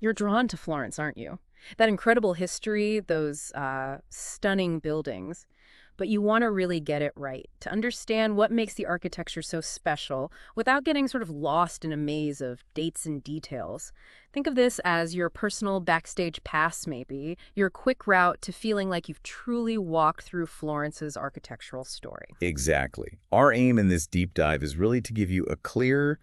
You're drawn to Florence, aren't you? That incredible history, those stunning buildings. But you want to really get it right to understand what makes the architecture so special without getting sort of lost in a maze of dates and details. Think of this as your personal backstage pass, maybe, your quick route to feeling like you've truly walked through Florence's architectural story. Exactly. Our aim in this deep dive is really to give you a clear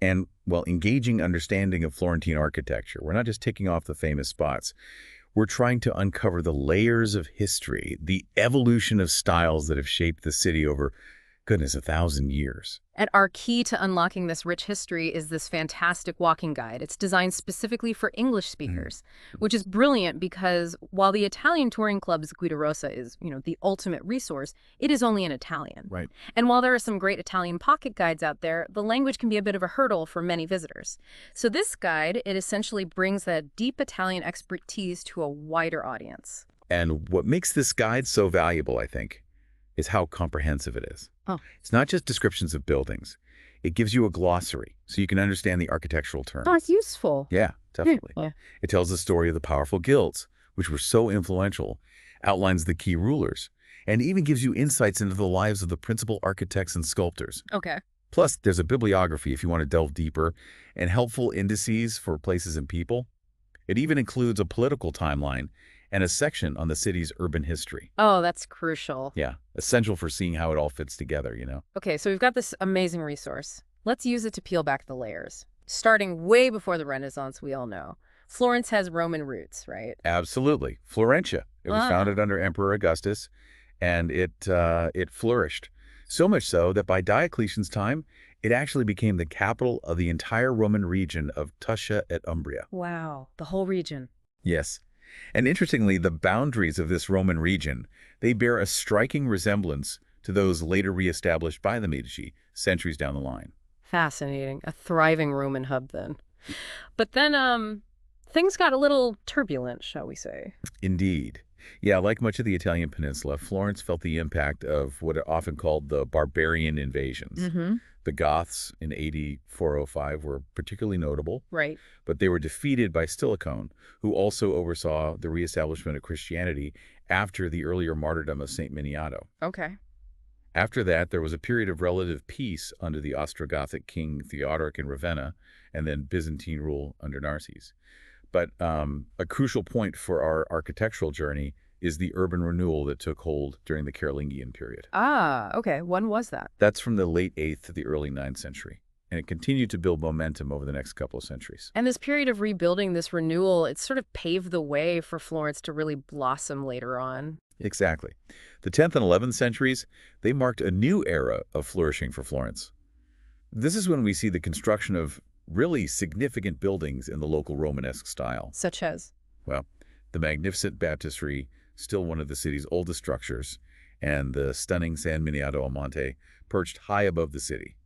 and, well, engaging understanding of Florentine architecture. We're not just ticking off the famous spots. We're trying to uncover the layers of history, the evolution of styles that have shaped the city over, goodness, 1,000 years. And our key to unlocking this rich history is this fantastic walking guide. It's designed specifically for English speakers, which is brilliant because while the Italian touring club's Guida Rosa is, the ultimate resource, it is only in Italian. Right. And while there are some great Italian pocket guides out there, the language can be a bit of a hurdle for many visitors. So this guide, it essentially brings that deep Italian expertise to a wider audience. And what makes this guide so valuable, I think, is how comprehensive it is. Oh. It's not just descriptions of buildings. It gives you a glossary so you can understand the architectural terms. Oh, it's useful. Yeah, definitely. Yeah. It tells the story of the powerful guilds, which were so influential, outlines the key rulers, and even gives you insights into the lives of the principal architects and sculptors. Okay. Plus, there's a bibliography if you want to delve deeper, and helpful indices for places and people. It even includes a political timeline and a section on the city's urban history. Oh, that's crucial. Yeah, essential for seeing how it all fits together, Okay, so we've got this amazing resource. Let's use it to peel back the layers. Starting way before the Renaissance, we all know. Florence has Roman roots, right? Absolutely. Florentia. It was founded under Emperor Augustus, and it flourished. So much so that by Diocletian's time, it actually became the capital of the entire Roman region of Tuscia et Umbria. Wow, the whole region. Yes. And interestingly, the boundaries of this Roman region, they bear a striking resemblance to those later reestablished by the Medici centuries down the line. Fascinating. A thriving Roman hub then. But then, things got a little turbulent, shall we say. Indeed. Yeah, like much of the Italian peninsula, Florence felt the impact of what are often called the barbarian invasions. The Goths in AD 405 were particularly notable, Right. but they were defeated by Stilicone, who also oversaw the reestablishment of Christianity after the earlier martyrdom of St. Miniato. Okay. After that, there was a period of relative peace under the Ostrogothic king Theodoric in Ravenna, and then Byzantine rule under Narses. But a crucial point for our architectural journey is the urban renewal that took hold during the Carolingian period. Ah, okay. When was that? That's from the late 8th to the early 9th century, and it continued to build momentum over the next couple of centuries. And this period of rebuilding, this renewal, it sort of paved the way for Florence to really blossom later on. Exactly. The 10th and 11th centuries, they marked a new era of flourishing for Florence. This is when we see the construction of really significant buildings in the local Romanesque style. Such as? Well, the magnificent baptistry, still one of the city's oldest structures, and the stunning San Miniato a Monte, perched high above the city.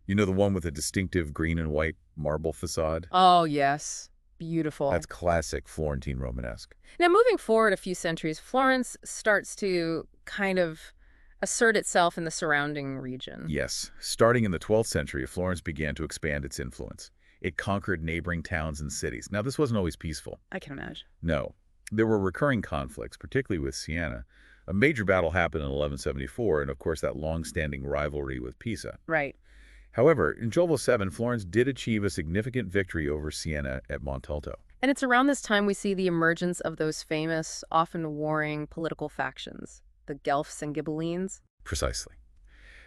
You know, the one with a distinctive green and white marble facade? Oh, yes. Beautiful. That's classic Florentine Romanesque. Now, moving forward a few centuries, Florence starts to kind of assert itself in the surrounding region. Yes. Starting in the 12th century, Florence began to expand its influence. It conquered neighboring towns and cities. Now, this wasn't always peaceful. I can imagine. No. There were recurring conflicts, particularly with Siena. A major battle happened in 1174, and of course that long-standing rivalry with Pisa. Right. However, in 1207, Florence did achieve a significant victory over Siena at Montalto. And it's around this time we see the emergence of those famous, often warring political factions, the Guelphs and Ghibellines. Precisely.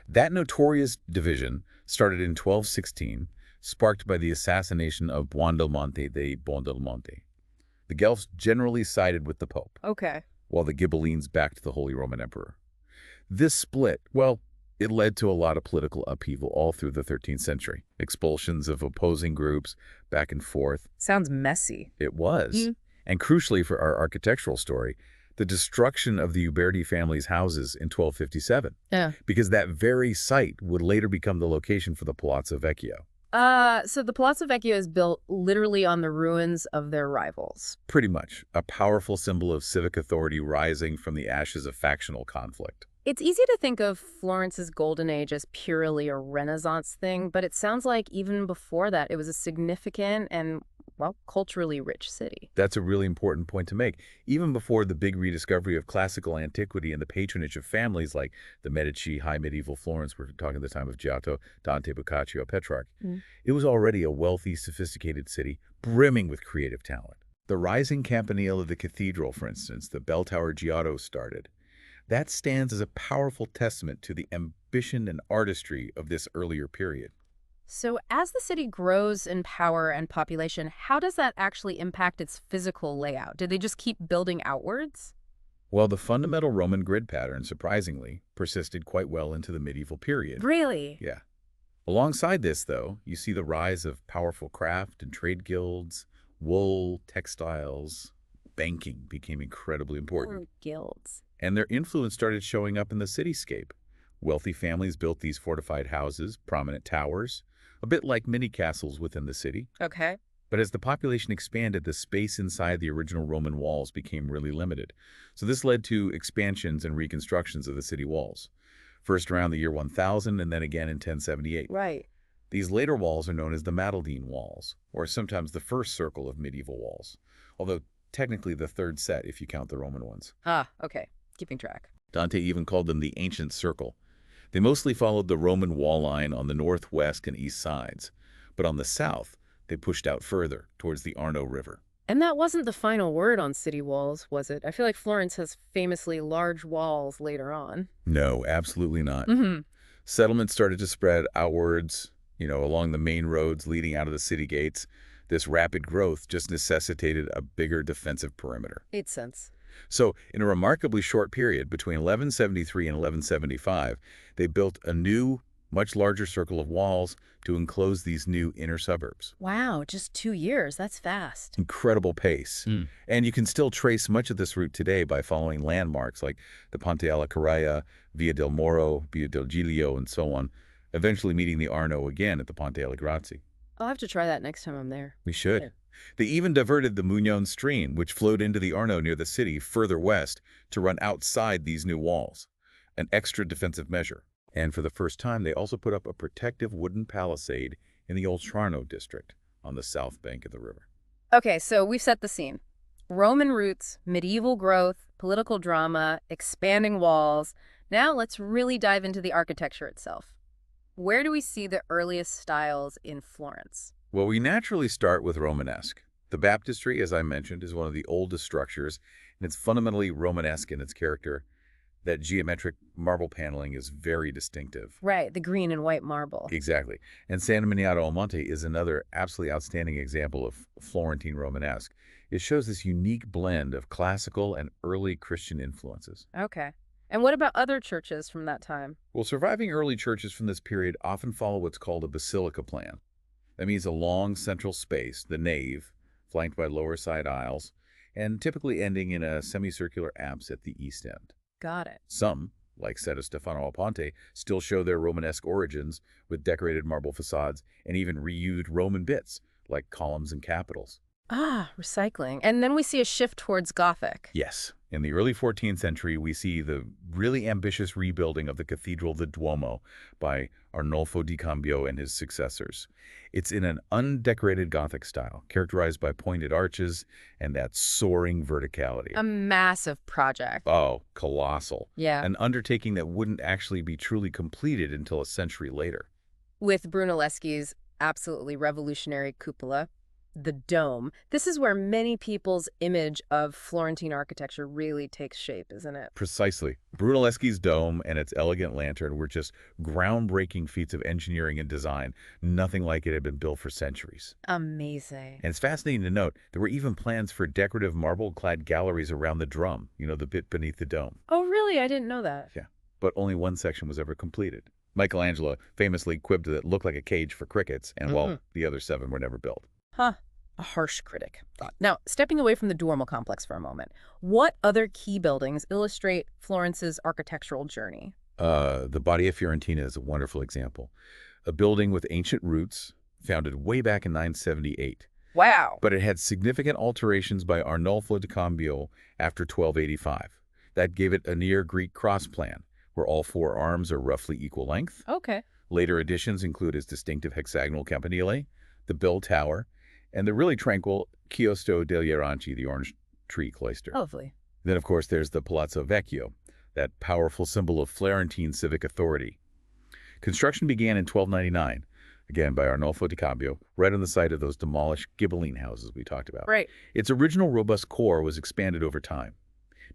That notorious division started in 1216, sparked by the assassination of Buondelmonte de Buondelmonte. The Guelphs generally sided with the Pope, Okay. while the Ghibellines backed the Holy Roman Emperor. This split, well, it led to a lot of political upheaval all through the 13th century. Expulsions of opposing groups back and forth. Sounds messy. It was. And crucially for our architectural story, the destruction of the Uberti family's houses in 1257. Yeah. Because that very site would later become the location for the Palazzo Vecchio. So the Palazzo Vecchio is built literally on the ruins of their rivals. Pretty much. A powerful symbol of civic authority rising from the ashes of factional conflict. It's easy to think of Florence's golden age as purely a Renaissance thing, but it sounds like even before that, it was a significant and, well, culturally rich city. That's a really important point to make. Even before the big rediscovery of classical antiquity and the patronage of families like the Medici, high medieval Florence, we're talking the time of Giotto, Dante, Boccaccio, Petrarch, it was already a wealthy, sophisticated city brimming with creative talent. The rising campanile of the cathedral, for instance, the bell tower Giotto started, that stands as a powerful testament to the ambition and artistry of this earlier period. So as the city grows in power and population, how does that actually impact its physical layout? Did they just keep building outwards? While the fundamental Roman grid pattern, surprisingly, persisted quite well into the medieval period. Really? Yeah. Alongside this, though, you see the rise of powerful craft and trade guilds, wool, textiles, banking became incredibly important. Or guilds. And their influence started showing up in the cityscape. Wealthy families built these fortified houses, prominent towers, a bit like mini castles within the city. Okay. But as the population expanded, the space inside the original Roman walls became really limited. So this led to expansions and reconstructions of the city walls. First around the year 1000 and then again in 1078. Right. These later walls are known as the Matildine walls, or sometimes the first circle of medieval walls, although technically the third set if you count the Roman ones. Ah, okay. Keeping track. Dante even called them the ancient circle. They mostly followed the Roman wall line on the northwest and east sides, but on the south, they pushed out further towards the Arno River. And that wasn't the final word on city walls, was it? I feel like Florence has famously large walls later on. No, absolutely not. Mm-hmm. Settlements started to spread outwards, along the main roads leading out of the city gates. This rapid growth just necessitated a bigger defensive perimeter. Made sense. So, in a remarkably short period, between 1173 and 1175, they built a new, much larger circle of walls to enclose these new inner suburbs. Wow, just 2 years. That's fast. Incredible pace. And you can still trace much of this route today by following landmarks like the Ponte alla Carraia, Via del Moro, Via del Giglio, and so on, eventually meeting the Arno again at the Ponte alle Grazie. I'll have to try that next time I'm there. We should. Yeah. They even diverted the Mugnon stream, which flowed into the Arno near the city further west, to run outside these new walls, an extra defensive measure. And for the first time, they also put up a protective wooden palisade in the Old Sarno district on the south bank of the river. Okay, so we've set the scene. Roman roots, medieval growth, political drama, expanding walls. Now let's really dive into the architecture itself. Where do we see the earliest styles in Florence? Well, we naturally start with Romanesque. The baptistry, as I mentioned, is one of the oldest structures, and it's fundamentally Romanesque in its character. That geometric marble paneling is very distinctive. Right, the green and white marble. Exactly. And San Miniato al Monte is another absolutely outstanding example of Florentine Romanesque. It shows this unique blend of classical and early Christian influences. Okay. And what about other churches from that time? Well, surviving early churches from this period often follow what's called a basilica plan. That means a long central space, the nave, flanked by lower side aisles, and typically ending in a semicircular apse at the east end. Got it. Some, like Setta Stefano al Ponte, still show their Romanesque origins with decorated marble facades and even reused Roman bits, like columns and capitals. Ah, recycling. And then we see a shift towards Gothic. Yes. In the early 14th century, we see the really ambitious rebuilding of the cathedral, the Duomo, by Arnolfo di Cambio and his successors. It's in an undecorated Gothic style, characterized by pointed arches and that soaring verticality. A massive project. Oh, colossal. Yeah. An undertaking that wouldn't actually be truly completed until a century later. With Brunelleschi's absolutely revolutionary cupola, the dome. This is where many people's image of Florentine architecture really takes shape, isn't it? Precisely. Brunelleschi's dome and its elegant lantern were just groundbreaking feats of engineering and design. Nothing like it had been built for centuries. Amazing. And it's fascinating to note, there were even plans for decorative marble-clad galleries around the drum, the bit beneath the dome. Oh, really? I didn't know that. Yeah, but only one section was ever completed. Michelangelo famously quipped that it looked like a cage for crickets, and well, the other 7 were never built. Huh. A harsh critic. Now, stepping away from the Duomo complex for a moment, what other key buildings illustrate Florence's architectural journey? The Badia Fiorentina is a wonderful example. A building with ancient roots, founded way back in 978. Wow. But it had significant alterations by Arnolfo di Cambio after 1285. That gave it a near-Greek cross plan, where all 4 arms are roughly equal length. Okay. Later additions include its distinctive hexagonal campanile, the bell tower, And the really tranquil Chiostò degli Aranci, the orange tree cloister. Lovely. Then, of course, there's the Palazzo Vecchio, that powerful symbol of Florentine civic authority. Construction began in 1299, again by Arnolfo di Cambio, right on the site of those demolished Ghibelline houses we talked about. Right. Its original robust core was expanded over time.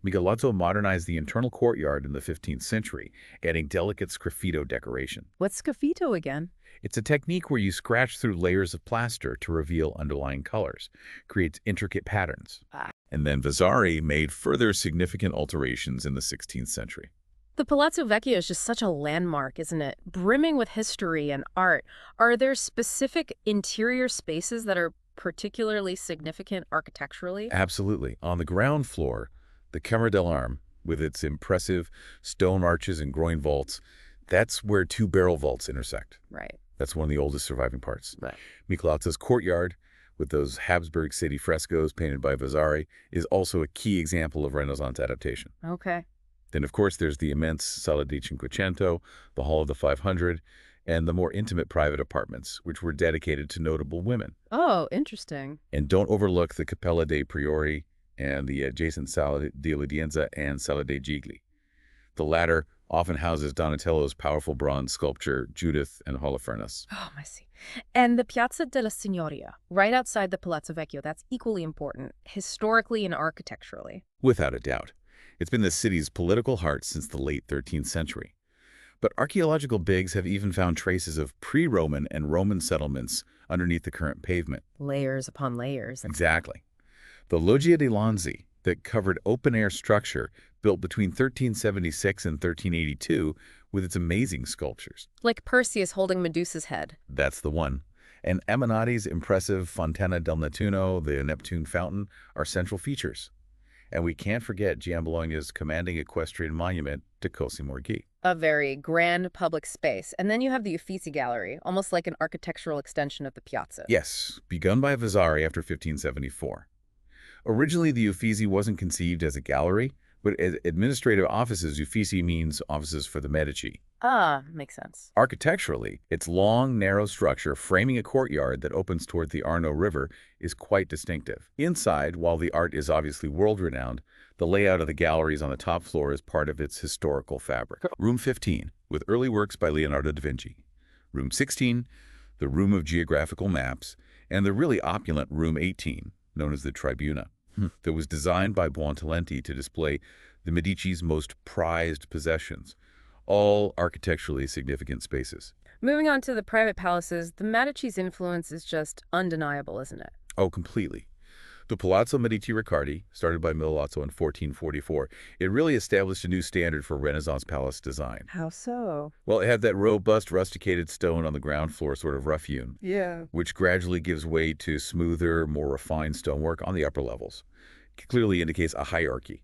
Michelangelo modernized the internal courtyard in the 15th century, adding delicate sgraffito decoration. What's sgraffito again? It's a technique where you scratch through layers of plaster to reveal underlying colors, creates intricate patterns. Ah. And then Vasari made further significant alterations in the 16th century. The Palazzo Vecchio is just such a landmark, isn't it? Brimming with history and art. Are there specific interior spaces that are particularly significant architecturally? Absolutely. On the ground floor, the Camera dell'Arme, with its impressive stone arches and groin vaults, that's where two barrel vaults intersect. Right. That's one of the oldest surviving parts. Right. Michelangelo's courtyard, with those Habsburg city frescoes painted by Vasari, is also a key example of Renaissance adaptation. Okay. Then, of course, there's the immense Sala di Cinquecento, the Hall of the 500, and the more intimate private apartments, which were dedicated to notable women. Oh, interesting. And don't overlook the Cappella dei Priori and the adjacent Sala di Udienza and Sala dei Gigli. The latter often houses Donatello's powerful bronze sculpture, Judith and Holofernes. Oh, I see. And the Piazza della Signoria, right outside the Palazzo Vecchio, that's equally important, historically and architecturally. Without a doubt. It's been the city's political heart since the late 13th century. But archaeological digs have even found traces of pre-Roman and Roman settlements underneath the current pavement. Layers upon layers. Exactly. The Loggia dei Lanzi, that covered open-air structure built between 1376 and 1382 with its amazing sculptures. Like Perseus holding Medusa's head. That's the one. And Eminati's impressive Fontana del Nettuno, the Neptune fountain, are central features. And we can't forget Giambologna's commanding equestrian monument to Cosimo Morgi. A very grand public space. And then you have the Uffizi Gallery, almost like an architectural extension of the piazza. Yes, begun by Vasari after 1574. Originally, the Uffizi wasn't conceived as a gallery, but as administrative offices. Uffizi means offices for the Medici. Ah, makes sense. Architecturally, its long, narrow structure framing a courtyard that opens toward the Arno River is quite distinctive. Inside, while the art is obviously world-renowned, the layout of the galleries on the top floor is part of its historical fabric. Room 15, with early works by Leonardo da Vinci. Room 16, the Room of Geographical Maps, and the really opulent Room 18, known as the Tribuna, that was designed by Buontalenti to display the Medici's most prized possessions, all architecturally significant spaces. Moving on to the private palaces, the Medici's influence is just undeniable, isn't it? Oh, completely. The Palazzo Medici Riccardi, started by Milazzo in 1444, it really established a new standard for Renaissance palace design. How so? Well, it had that robust, rusticated stone on the ground floor, sort of rough-hewn, Yeah. which gradually gives way to smoother, more refined stonework on the upper levels. It clearly indicates a hierarchy,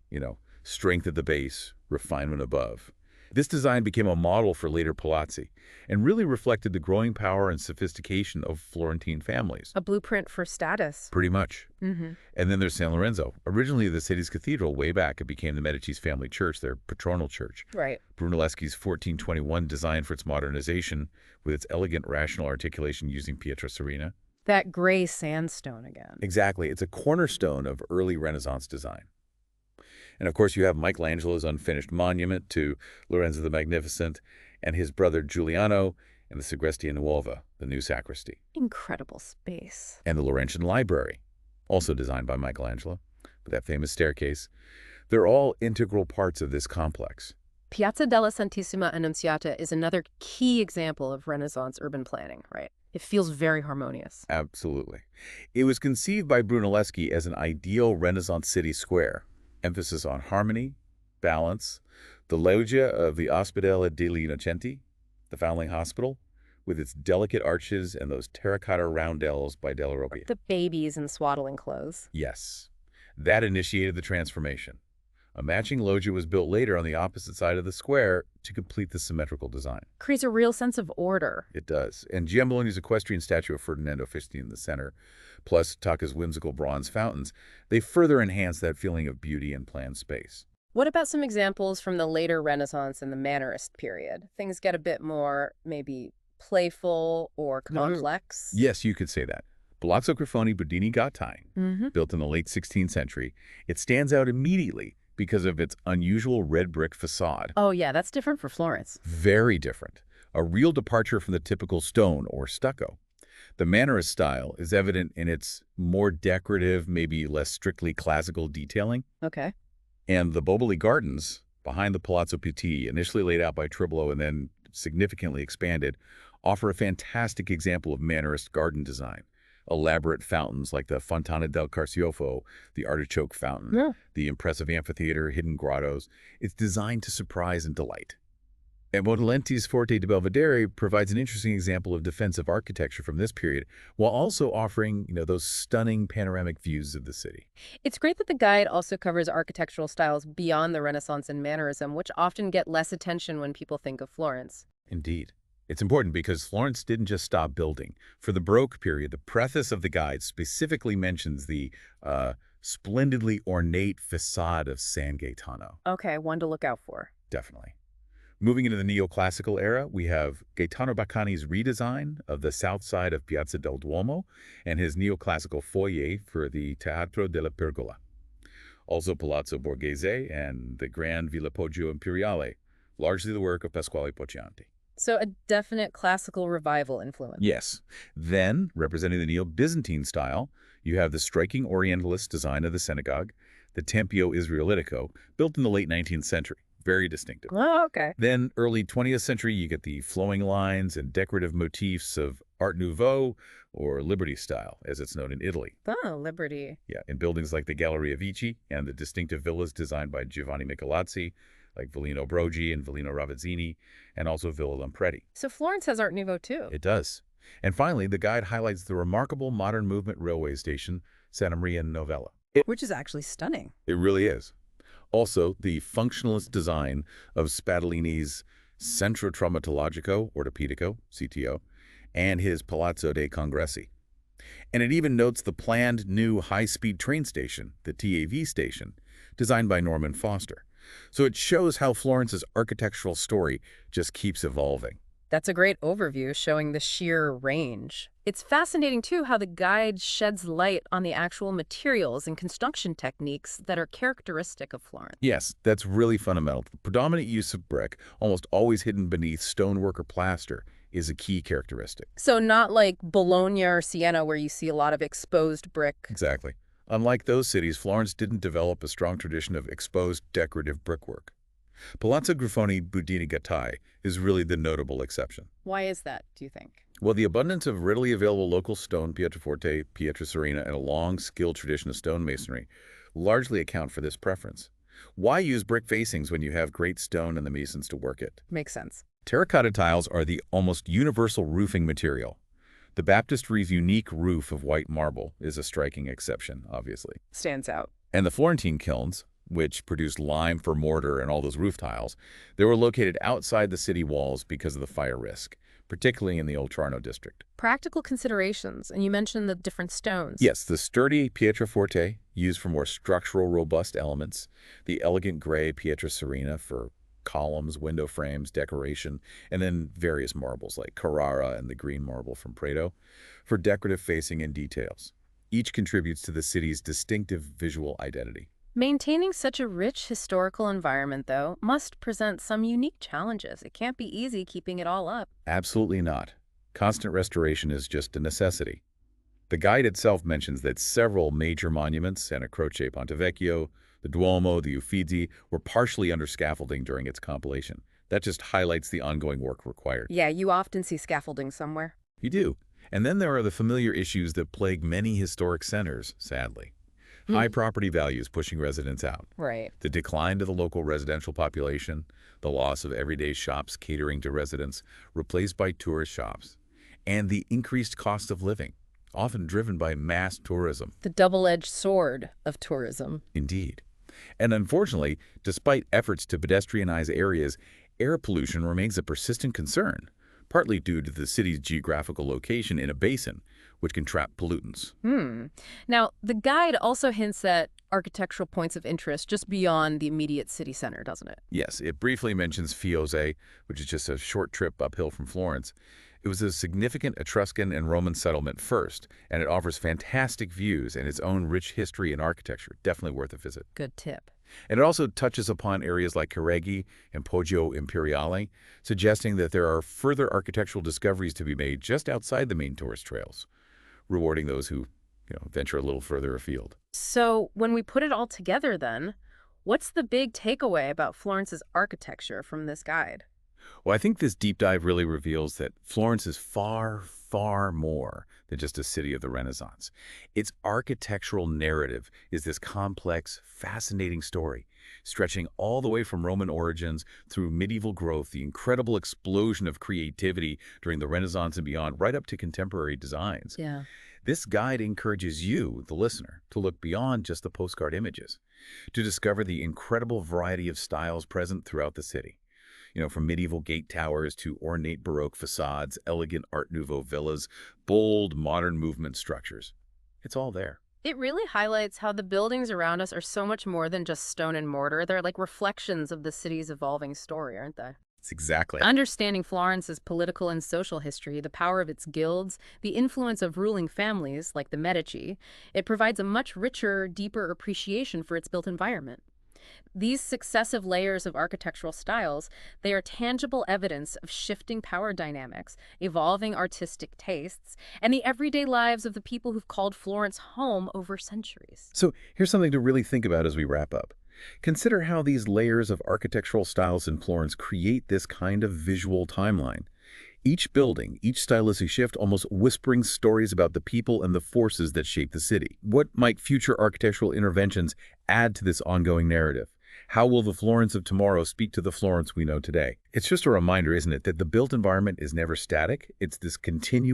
strength at the base, refinement above. This design became a model for later palazzi and really reflected the growing power and sophistication of Florentine families. A blueprint for status. Pretty much. Mm-hmm. And then there's San Lorenzo. Originally the city's cathedral, way back, it became the Medici's family church, their patronal church. Right. Brunelleschi's 1421 design for its modernization, with its elegant rational articulation using pietra serena. That gray sandstone again. Exactly. It's a cornerstone of early Renaissance design. And of course, you have Michelangelo's unfinished monument to Lorenzo the Magnificent and his brother Giuliano and the Sagrestia Nuova, the new sacristy. Incredible space. And the Laurentian Library, also designed by Michelangelo, with that famous staircase. They're all integral parts of this complex. Piazza della Santissima Annunziata is another key example of Renaissance urban planning, right? It feels very harmonious. Absolutely. It was conceived by Brunelleschi as an ideal Renaissance city square. Emphasis on harmony, balance, the loggia of the Ospedale degli Innocenti, the Foundling Hospital, with its delicate arches and those terracotta roundels by Della Robbia. The babies in swaddling clothes. Yes, that initiated the transformation. A matching loggia was built later on the opposite side of the square to complete the symmetrical design. Creates a real sense of order. It does. And Giambologna's equestrian statue of Ferdinando Fisti in the center, plus Tacca's whimsical bronze fountains, they further enhance that feeling of beauty and planned space. What about some examples from the later Renaissance and the Mannerist period? Things get a bit more, maybe, playful or complex. Yes, you could say that. Palazzo Grifoni Budini Gattai, Mm-hmm. built in the late 16th century, it stands out immediately because of its unusual red brick facade. Oh, yeah, that's different for Florence. Very different. A real departure from the typical stone or stucco. The Mannerist style is evident in its more decorative, maybe less strictly classical detailing. Okay. And the Boboli Gardens, behind the Palazzo Pitti, initially laid out by Tribolo and then significantly expanded, offer a fantastic example of Mannerist garden design. Elaborate fountains like the Fontana del Carciofo, the Artichoke Fountain, Yeah. the impressive amphitheater, hidden grottos. It's designed to surprise and delight. And Montalenti's Forte di Belvedere provides an interesting example of defensive architecture from this period, while also offering, those stunning panoramic views of the city. It's great that the guide also covers architectural styles beyond the Renaissance and Mannerism, which often get less attention when people think of Florence. Indeed. It's important because Florence didn't just stop building. For the Baroque period, the preface of the guide specifically mentions the splendidly ornate facade of San Gaetano. Okay, one to look out for. Definitely. Moving into the neoclassical era, we have Gaetano Baccani's redesign of the south side of Piazza del Duomo and his neoclassical foyer for the Teatro della Pergola. Also Palazzo Borghese and the Grand Villa Poggio Imperiale, largely the work of Pasquale Poccianti. So a definite classical revival influence. Yes. Then, representing the Neo-Byzantine style, you have the striking Orientalist design of the synagogue, the Tempio Israelitico, built in the late 19th century. Very distinctive. Oh, okay. Then, early 20th century, you get the flowing lines and decorative motifs of Art Nouveau, or Liberty style, as it's known in Italy. Oh, Liberty. Yeah, in buildings like the Galleria Vici and the distinctive villas designed by Giovanni Michelazzi, like Villino Brogi and Villino Ravazzini, and also Villa Lampredi. So Florence has Art Nouveau too. It does. And finally, the guide highlights the remarkable modern movement railway station, Santa Maria Novella. Which is actually stunning. It really is. Also, the functionalist design of Spadolini's Centro Traumatologico Ortopedico, CTO, and his Palazzo dei Congressi. And it even notes the planned new high-speed train station, the TAV station, designed by Norman Foster. So it shows how Florence's architectural story just keeps evolving. That's a great overview showing the sheer range. It's fascinating, too, how the guide sheds light on the actual materials and construction techniques that are characteristic of Florence. Yes, that's really fundamental. The predominant use of brick, almost always hidden beneath stonework or plaster, is a key characteristic. So not like Bologna or Siena, where you see a lot of exposed brick. Exactly. Unlike those cities, Florence didn't develop a strong tradition of exposed decorative brickwork. Palazzo Grifoni Budini Gattai is really the notable exception. Why is that, do you think? Well, the abundance of readily available local stone, Pietraforte, Pietrasarina, and a long, skilled tradition of stonemasonry largely account for this preference. Why use brick facings when you have great stone and the masons to work it? Makes sense. Terracotta tiles are the almost universal roofing material. The baptistery's unique roof of white marble is a striking exception, obviously. Stands out. And the Florentine kilns, which produced lime for mortar and all those roof tiles, they were located outside the city walls because of the fire risk, particularly in the Oltrarno district. Practical considerations, and you mentioned the different stones. Yes, the sturdy Pietraforte, used for more structural, robust elements, the elegant gray Pietrasarina for columns, window frames, decoration, and then various marbles like Carrara and the green marble from Prato for decorative facing and details. Each contributes to the city's distinctive visual identity. Maintaining such a rich historical environment, though, must present some unique challenges. It can't be easy keeping it all up. Absolutely not. Constant restoration is just a necessity. The guide itself mentions that several major monuments, Santa Croce Ponte Vecchio, the Duomo, the Uffizi, were partially under scaffolding during its compilation. That just highlights the ongoing work required. Yeah, you often see scaffolding somewhere. You do. And then there are the familiar issues that plague many historic centers, sadly. High property values pushing residents out. Right. The decline to the local residential population, the loss of everyday shops catering to residents, replaced by tourist shops, and the increased cost of living, often driven by mass tourism. The double-edged sword of tourism. Indeed. And unfortunately, despite efforts to pedestrianize areas, air pollution remains a persistent concern, partly due to the city's geographical location in a basin, which can trap pollutants. Now, the guide also hints at architectural points of interest just beyond the immediate city center, doesn't it? Yes, it briefly mentions Fiesole, which is just a short trip uphill from Florence. It was a significant Etruscan and Roman settlement first, and it offers fantastic views and its own rich history and architecture. Definitely worth a visit. Good tip. And it also touches upon areas like Careggi and Poggio Imperiale, suggesting that there are further architectural discoveries to be made just outside the main tourist trails, rewarding those who, venture a little further afield. So when we put it all together then, what's the big takeaway about Florence's architecture from this guide? Well, I think this deep dive really reveals that Florence is far, far more than just a city of the Renaissance. Its architectural narrative is this complex, fascinating story, stretching all the way from Roman origins through medieval growth, the incredible explosion of creativity during the Renaissance and beyond, right up to contemporary designs. Yeah. This guide encourages you, the listener, to look beyond just the postcard images, to discover the incredible variety of styles present throughout the city. From medieval gate towers to ornate Baroque facades, elegant Art Nouveau villas, bold modern movement structures. It's all there. It really highlights how the buildings around us are so much more than just stone and mortar. They're like reflections of the city's evolving story, aren't they? It's exactly. Understanding Florence's political and social history, the power of its guilds, the influence of ruling families like the Medici, it provides a much richer, deeper appreciation for its built environment. These successive layers of architectural styles, they are tangible evidence of shifting power dynamics, evolving artistic tastes, and the everyday lives of the people who've called Florence home over centuries. So here's something to really think about as we wrap up. Consider how these layers of architectural styles in Florence create this kind of visual timeline. Each building, each stylistic shift almost whispering stories about the people and the forces that shape the city. What might future architectural interventions add to this ongoing narrative? How will the Florence of tomorrow speak to the Florence we know today? It's just a reminder, isn't it, that the built environment is never static. It's this continuous